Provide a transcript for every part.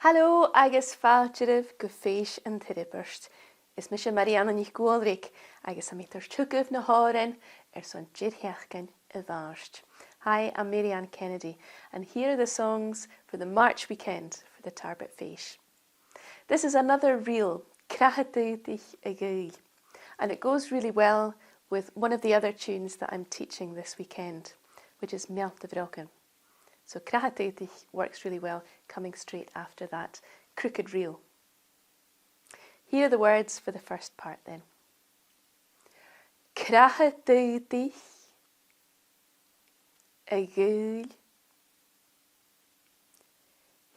Hallo, agus fáidirh go féis an tiriburst. Is me Marianne ní Gaelic, agus am mítar tugah na háren son dirheachgan a bharst. Hi, I'm Marianne Kennedy, and here are the songs for the March weekend for the Tarbert Feish. This is another reel, Crathadh a Gaoil, and it goes really well with one of the other tunes that I'm teaching this weekend, which is Melt of Rocken. So Crathadh works really well coming straight after that crooked reel. Here are the words for the first part then. Crathadh a Gaoil,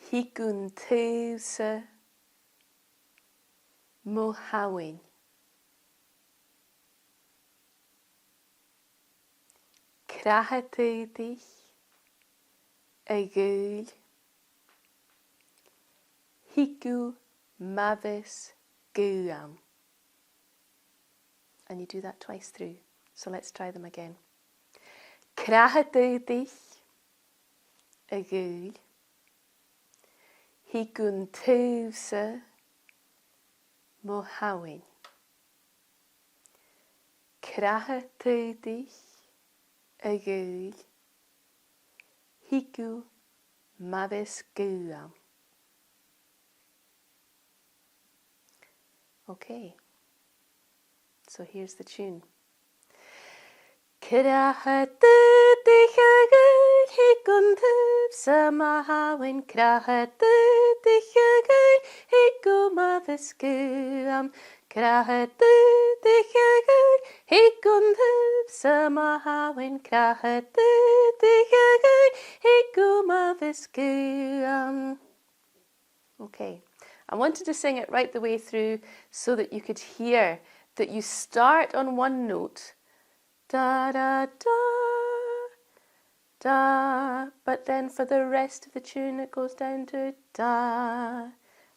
thu'n taobh-sa Samhainn. Crathadh a Gaoil, hiku mavis guam. And you do that twice through. So let's try them again. Crathadh a Gaoil, thu'n taobh-sa Samhainn. Crathadh a Gaoil, hiku mavis guam. Okay, so here's the tune. Crathadh a Gaoil, thu'n taobh-sa Samhainn. Crathadh a Gaoil, hiku mavis guam. Crathadh a Gaoil, thu'n taobh-sa Samhainn. Crathadh a Gaoil, hiku mavis guam. Okay, I wanted to sing it right the way through so that you could hear that you start on one note, da da da da, but then for the rest of the tune it goes down to da.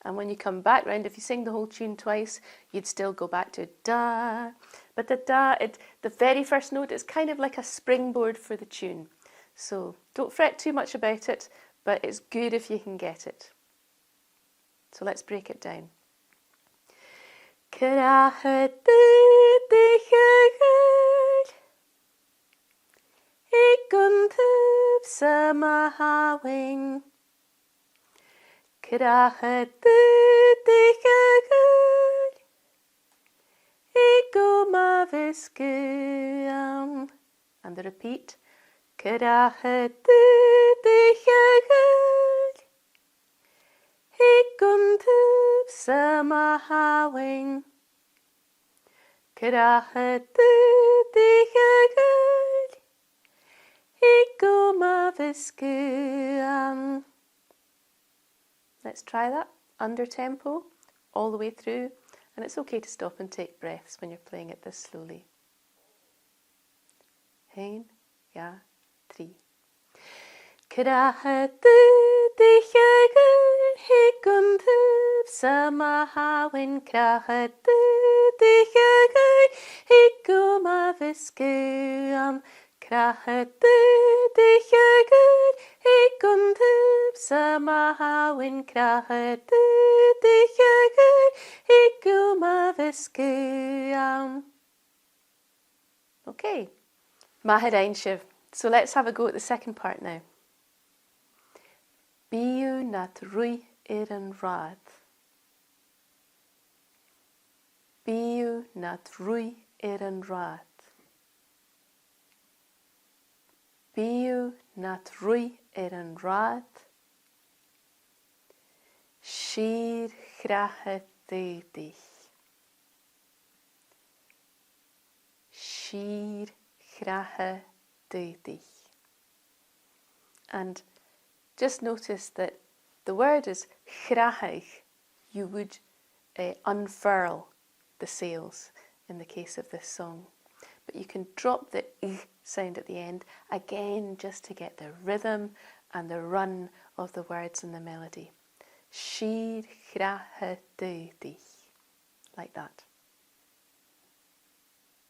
And when you come back round, if you sing the whole tune twice, you'd still go back to da. But the da, the very first note is kind of like a springboard for the tune. So don't fret too much about it, but it's good if you can get it. So let's break it down. Crathadh a Gaoil, thu'n taobh-sa Samhainn. Crathadh a Gaoil, hiku mavis guam. And the repeat. Crathadh a Gaoil, thu'n taobh-sa Samhainn. Crathadh a Gaoil, hiku mavis guam. Let's try that under tempo all the way through, and it's okay to stop and take breaths when you're playing it this slowly. 1, 2, 3. Crathadh a Gaoil, thu'n taobh-sa Samhainn. Crathadh a Gaoil, hiku mavis guam. Crathadh a Gaoil, thu'n taobh-sa Samhainn. Crathadh a Gaoil, hiku mavis guam. Okay, Maharain Shiv. So let's have a go at the second part now. Bíú nat ruith an rathad. Bíú nat ruith an rathad. Bíú nat ruith an rathad. Sìor chrathadh. Sìor chrathadh. And just notice that the word is chrathadh, you would unfurl the sails in the case of this song. But you can drop the sound at the end again just to get the rhythm and the run of the words and the melody. Sìor, chrathadh, like that.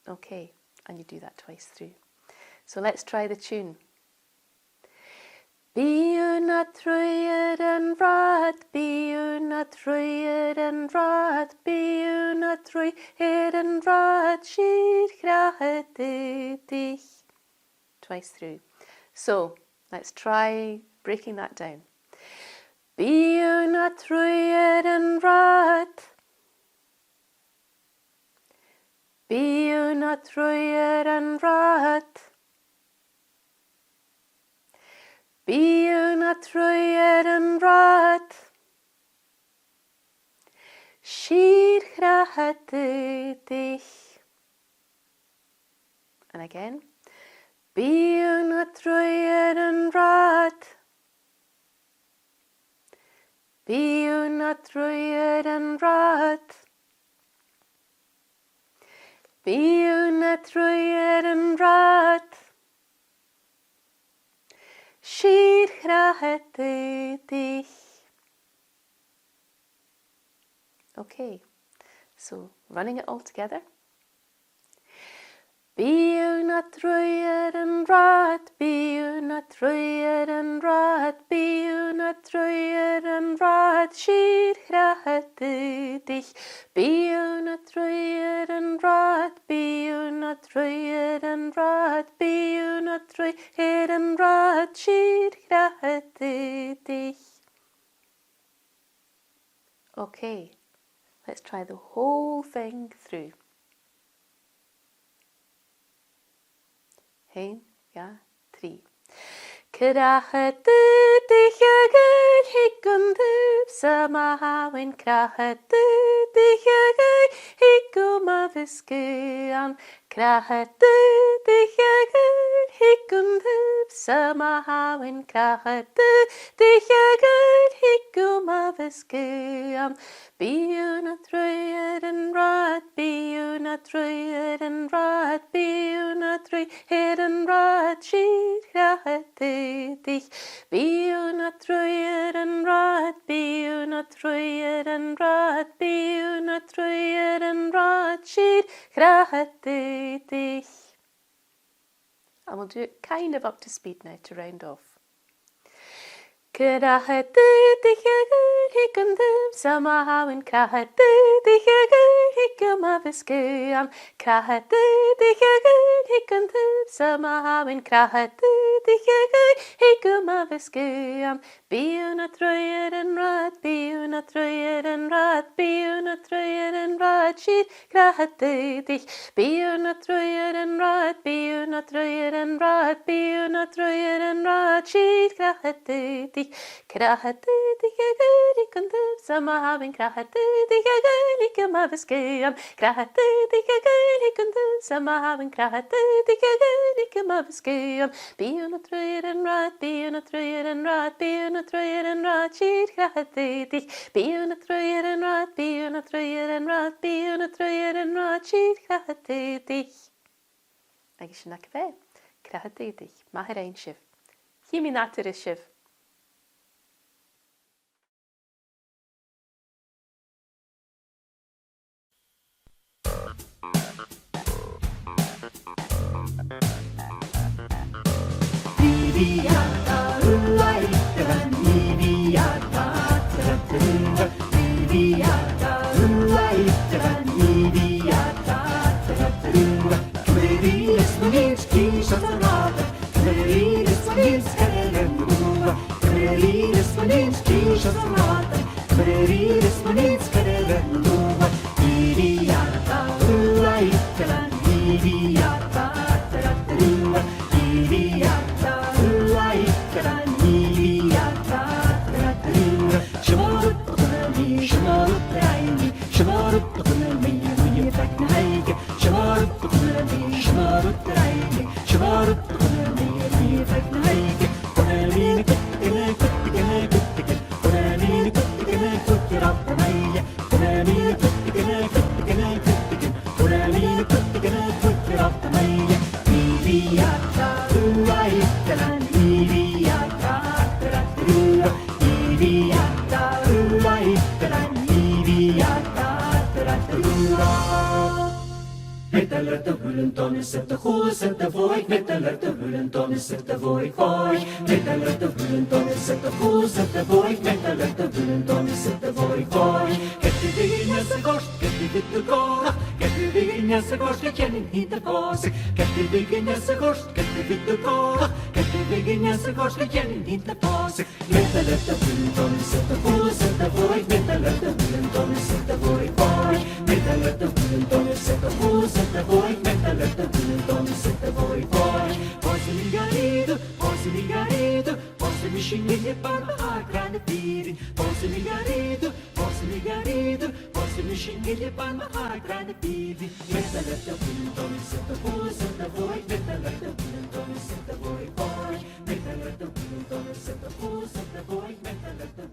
Okay, and you do that twice through. So let's try the tune. Bíonna truiad an rathad, bíonna truiad an rathad, bíonna truiad an rathad, sìor, chrathadh. Twice through. So let's try breaking that down. Bíonna truiad an rathad, bíonna truiad an rathad, bíonna truiad an rathad, sìor, chrathadh. And again. Bíonna truiad an rathad, bíonna truiad an rathad, bíonna truiad an rathad, sìor, chrathadh. Okay, so running it all together. Bíonna truiad an rathad, bíonna truiad an rathad, bíonna truiad an rathad, sìor, chrathadh. Bíonna truiad an rathad, bíonna truiad an rathad, bíonna truiad an rathad, sìor, chrathadh. Okay, let's try the whole thing through. 1, 2, 3. Crathadh, Gaoil, thu'n Samhainn, Crathadh, Gaoil, Samhainn, Crathadh, Gaoil, Samhainn, Crathadh, Gaoil, bíonna truiad an rathad, bíonna truiad an rathad, bíonna truiad an rathad, sìor, chrathadh. Bíonna truiad an rathad, bíonna truiad an rathad, bíonna truiad an rathad, sìor, chrathadh. And we'll do it kind of up to speed now to round off. Crathadh, Gaoil, Samhainn, Crathadh, Gaoil, Crathadh, Gaoil, Samhainn, Crathadh, Gaoil, bíonna truiad an rathad, bíonna truiad an rathad, bíonna truiad an rathad, sìor, chrathadh. Bíonna truiad an rathad, bíonna truiad an rathad, bíonna truiad an rathad, sìor, chrathadh. Crathadh, Gaoil, Samhainn, Crathadh, Gaoil, Crathadh, Gaoil, Samhainn, Crathadh, Gaoil, bíonna truiad an rathad, bíonna truiad an rathad, bíonna truiad an rathad, sìor, chrathadh. Bíonna truiad an rathad, bíonna truiad an rathad, bíonna truiad an rathad, sìor, chrathadh. Agus sin ac bheith, chrathadh, maith ar ein sibh. Chiimi natar is sibh. Get up the Metaler de hulenton set de goe set de void. Metaler de hulenton set de void void. Metaler de hulenton set de goe set de void. Metaler de hulenton set de void void. Get the vigna se gost, get the bit to go. Get the vigna se gost, get in hit the boss. Get the vigna se gost, get the bit to go. Get the vigna se gost, get in hit the boss. Metaler de hulenton set de goe set de void. Metaler de hulenton set de void void. Metaler de hulenton set de goe set de void. Metaler de hulenton set de void void. Posse ligarido, posse michingue para a grande piri. Posse ligarido, posse michingue para a grande piri. Metaler de hulenton set de goe set de void. Metaler de hulenton set de void void. Metaler de hulenton set de goe set de void. Metaler de